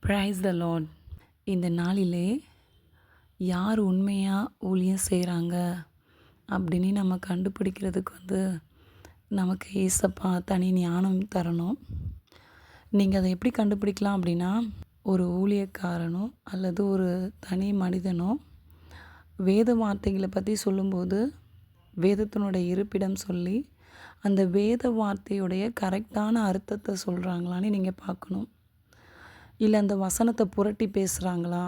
Praise the Lord. இந்த நாளிலே யார் உண்மையாக ஊழியம் செய்கிறாங்க அப்படின்னு நம்ம கண்டுபிடிக்கிறதுக்கு நமக்கு ஏசப்பா தனி ஞானம் தரணும். நீங்கள் அதை எப்படி கண்டுபிடிக்கலாம் அப்படின்னா, ஒரு ஊழியக்காரனோ அல்லது ஒரு தனி மனிதனோ வேத வார்த்தைகளை பற்றி சொல்லும்போது வேதத்தினுடைய இருப்பிடம் சொல்லி அந்த வேத வார்த்தையுடைய கரெக்டான அர்த்தத்தை சொல்கிறாங்களான்னு நீங்கள் பார்க்கணும். இல்லை அந்த வசனத்தை புரட்டி பேசுகிறாங்களா?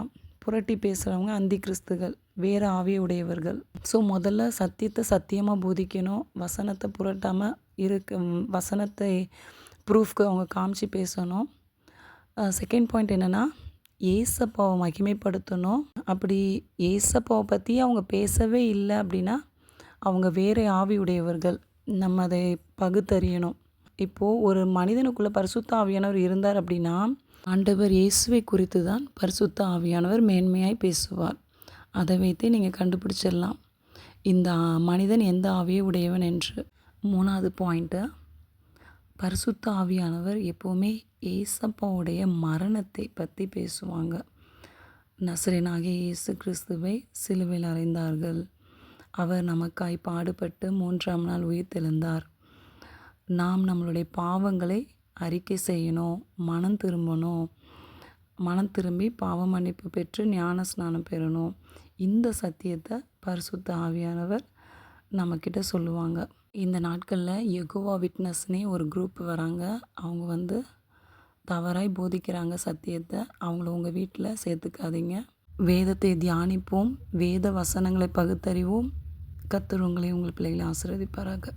புரட்டி பேசுகிறவங்க அந்தி கிறிஸ்துகள், வேறு ஆவியுடையவர்கள். ஸோ முதல்ல சத்தியத்தை சத்தியமாக போதிக்கணும். வசனத்தை புரட்டாமல் வசனத்தை ப்ரூஃப்க்கு அவங்க காமிச்சு பேசணும். செகண்ட் பாயிண்ட் என்னென்னா, ஏசப்பாவை மகிமைப்படுத்தணும். அப்படி ஏசப்பாவை பற்றி அவங்க பேசவே இல்லை அப்படின்னா அவங்க வேறு ஆவியுடையவர்கள். நம்ம அதை பகுத்தறியணும். இப்போது ஒரு மனிதனுக்குள்ளே பரிசுத்த ஆவியானவர் இருந்தார் அப்படின்னா, ஆண்டவர் இயேசுவை குறித்து தான் பரிசுத்த ஆவியானவர் மேன்மையாய் பேசுவார். அதை வைத்தே நீங்கள் கண்டுபிடிச்சிடலாம் இந்த மனிதன் எந்த ஆவியை உடையவன் என்று. மூணாவது பாயிண்ட்டு, பரிசுத்த ஆவியானவர் எப்போவுமே ஏசப்பாவுடைய மரணத்தை பற்றி பேசுவாங்க. நசரேயனாகிய இயேசு கிறிஸ்துவை சிலுவையில் அறைந்தார்கள். அவர் நமக்காய் பாடுபட்டு 3ஆம் நாள் உயிர்த்தெழுந்தார். நாம் நம்மளுடைய பாவங்களை அறிக்கை செய்யணும், மனம் திரும்பணும், மனம் திரும்பி பாவ மன்னிப்பு பெற்று ஞான ஸ்நானம் பெறணும். இந்த சத்தியத்தை பரிசுத்த ஆவியானவர் நம்மக்கிட்ட சொல்லுவாங்க. இந்த நாட்களில் யெகோவா விட்னஸ்னே ஒரு குரூப் வராங்க. அவங்க தவறாய் போதிக்கிறாங்க சத்தியத்தை. அவங்கள உங்கள் வீட்டில் சேர்த்துக்காதீங்க. வேதத்தை தியானிப்போம், வேத வசனங்களை பகுத்தறிவோம். கர்த்தர் உங்களை உங்கள் பிள்ளைகளை ஆசீர்வதிப்பாராக.